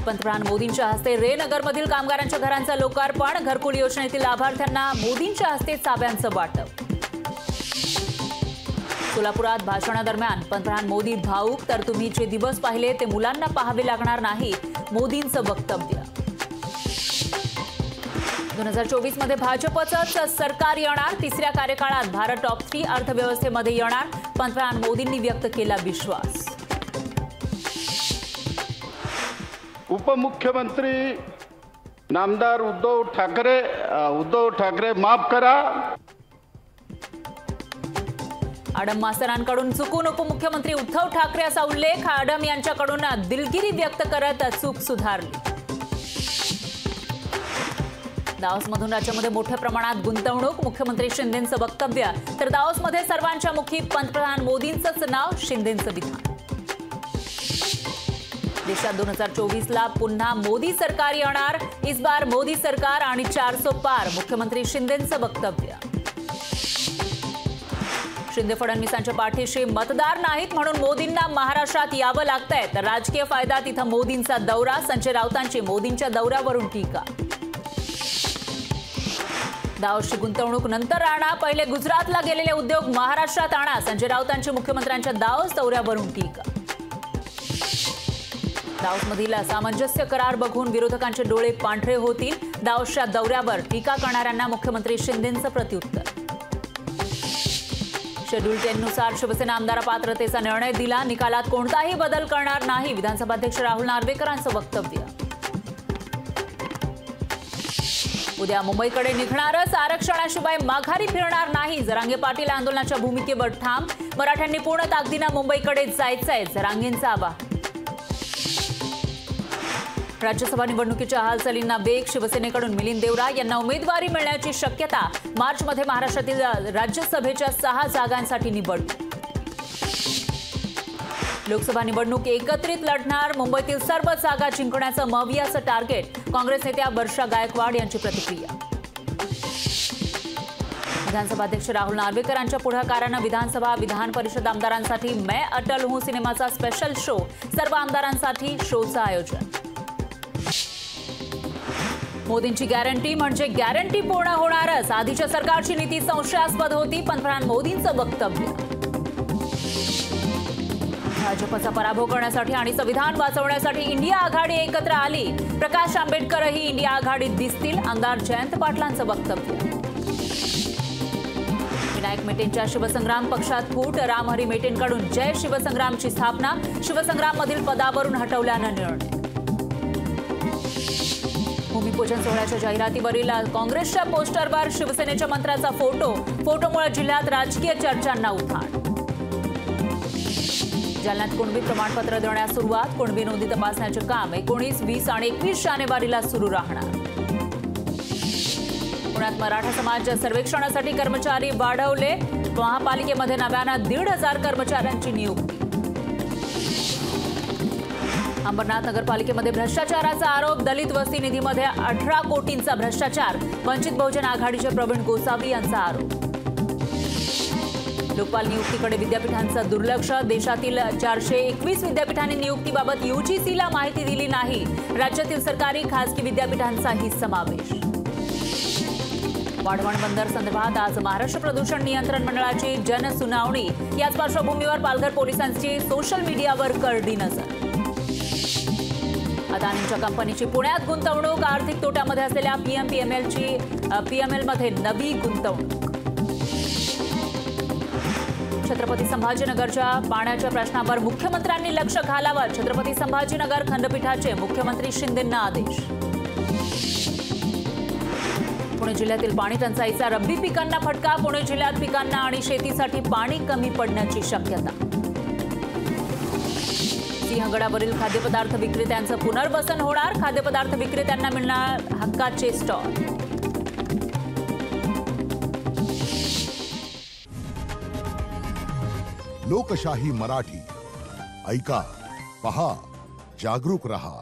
पंतप्रधान मोदींच्या हस्ते रे नगरमधील कामगारांच्या घरांचं लोकार्पण, घरकुल योजनेतील लाभार्थ्यांना मोदींच्या हस्ते चाव्यांचं वाटप। सोलापुरात भाषणादरम्यान पंतप्रधान मोदी भाऊक, तर तुम्ही जे दिवस पाहिले ते मुलांना पाहावे लागणार नाही, मोदींचं वक्तव्य। 2024 मध्ये भाजपचंच सरकार येणार, तिसऱ्या कार्यकाळात भारत टॉप 3 अर्थव्यवस्थेमध्ये येणार, पंतप्रधान मोदींनी व्यक्त केला विश्वास। उपमुख्यमंत्री नामदार उद्धव ठाकरे माफ करा। आडम मास्तरांकडून चुकून उपमुख्यमंत्री उद्धव ठाकरे असा उल्लेख, आडम यांच्याकडून दिलगिरी व्यक्त करत चूक सुधारली। दाओसमधून राज्यामध्ये मोठ्या प्रमाणात गुंतवणूक, मुख्यमंत्री शिंदेंचं वक्तव्य, तर दाओसमध्ये सर्वांच्या मुखी पंतप्रधान मोदींचंच नाव, शिंदेंचं विधान। देशात 2024ला पुन्हा मोदी सरकार येणार, इस बार मोदी सरकार आणि 400 पार, मुख्यमंत्री शिंदेंचं वक्तव्य। शिंदे फडणवीसांच्या पाठीशी मतदार नाहीत म्हणून मोदींना महाराष्ट्रात यावं लागतंय, तर राजकीय फायदा तिथं मोदींचा दौरा, संजय राऊतांची मोदींच्या दौऱ्यावरून टीका। दाओसची गुंतवणूक नंतर आणा, पहिले गुजरातला गेलेले उद्योग महाराष्ट्रात आणा, संजय राऊतांची मुख्यमंत्र्यांच्या दाओस दौऱ्यावरून टीका। दाओसमधील सामंजस्य करार बघून विरोधकांचे डोळे पांढरे होतील, दाओसच्या दौऱ्यावर टीका करणाऱ्यांना मुख्यमंत्री शिंदेंचं प्रत्युत्तर। शेड्यूल 10 नुसार शिवसेना आमदार पात्रतेचा निर्णय दिला, निकालात कोणताही बदल करणार नाही, विधानसभाध्यक्ष राहुल नार्वेकरांचं वक्तव्य। उद्या मुंबईकडे निघणारच, आरक्षणाशिवाय माघारी फिरणार नाही, जरांगे पाटील आंदोलनाच्या भूमिकेवर ठाम, मराठ्यांनी पूर्ण ताकदीनं मुंबईकडे जायचंय, जरांगेंचा आवाहन। राज्यसभा निवडणुकीच्या हालचालींना वेग, शिवसेनेकडून मिलिंद देवरा यांना उमेदवारी मिळण्याची शक्यता, मार्चमध्ये महाराष्ट्रातील राज्यसभेच्या 6 जागांसाठी निवडणूक। लोकसभा निवडणूक एकत्रित लढणार, मुंबईतील सर्व जागा जिंकण्याचं मवियाचं टार्गेट, काँग्रेस नेत्या वर्षा गायकवाड यांची प्रतिक्रिया। विधानसभाध्यक्ष राहुल नार्वेकरांच्या पुढाकारानं विधान परिषद आमदारांसाठी मैं अटल हूं सिनेमाचा स्पेशल शो, सर्व आमदारांसाठी शोचं आयोजन। मोदींची गॅरंटी म्हणजे गॅरंटी पूर्ण होणारच, आधीच्या सरकारची नीती संशयास्पद होती, पंतप्रधान मोदींचं वक्तव्य। भाजपचा पराभव करण्यासाठी आणि संविधान वाचवण्यासाठी इंडिया आघाडी एकत्र आली, प्रकाश आंबेडकरही इंडिया आघाडीत दिसतील, आमदार जयंत पाटलांचं वक्तव्य। विनायक मेटेंच्या शिवसंग्राम पक्षात फूट, रामहरी मेटेंकडून जय शिवसंग्रामची स्थापना, शिवसंग्राममधील पदावरून हटवल्यानं निर्णय। भूमिपूजन सोहळ्याच्या जाहिरातीवरील काँग्रेसच्या पोस्टरवर शिवसेनेच्या मंत्र्याचा फोटोमुळे जिल्ह्यात राजकीय चर्चांना उधाण। जालन्यात कुणबी प्रमाणपत्र देण्यास सुरुवात, कुणबी नोंदी तपासण्याचे काम 19, 20 आणि 21 जानेवारीला सुरू राहणार। पुण्यात मराठा समाज सर्वेक्षणासाठी कर्मचारी वाढवले, महापालिकेमध्ये नव्यानं 1,500 कर्मचाऱ्यांची नियुक्ती। अंबरनाथ नगरपालिकेमध्ये भ्रष्टाचाराचा आरोप, दलित वस्ती निधीमध्ये 18 कोटींचा भ्रष्टाचार, वंचित बहुजन आघाडीचे प्रवीण गोसावी यांचा आरोप। लोकपाल नियुक्तीकडे विद्यापीठांचं दुर्लक्ष, देशातील 421 विद्यापीठांनी नियुक्तीबाबत UGCला माहिती दिली नाही, राज्यातील सरकारी खासगी विद्यापीठांचाही समावेश। वाढवण बंदर संदर्भात आज महाराष्ट्र प्रदूषण नियंत्रण मंडळाची जनसुनावणी, याच पार्श्वभूमीवर पालघर पोलिसांची सोशल मीडियावर करडी नजर। अदानींच्या कंपनीची पुण्यात गुंतवणूक, आर्थिक तोट्यामध्ये असलेल्या PMLमध्ये नवी गुंतवणूक। छत्रपती संभाजीनगरच्या पाण्याच्या प्रश्नावर मुख्यमंत्र्यांनी लक्ष घालावं, छत्रपती संभाजीनगर खंडपीठाचे मुख्यमंत्री शिंदेंना आदेश। पुणे जिल्ह्यातील पाणी टंचाईचा रब्बी पिकांना फटका, पुणे जिल्ह्यात पिकांना आणि शेतीसाठी पाणी कमी पडण्याची शक्यता। सिंहगडावरील खाद्यपदार्थ विक्रेत्यांचं पुनर्वसन होणार, खाद्यपदार्थ विक्रेत्यांना मिळणार हक्काचे स्टॉल। लोकशाही मराठी, ऐका, पहा, जागरूक रहा।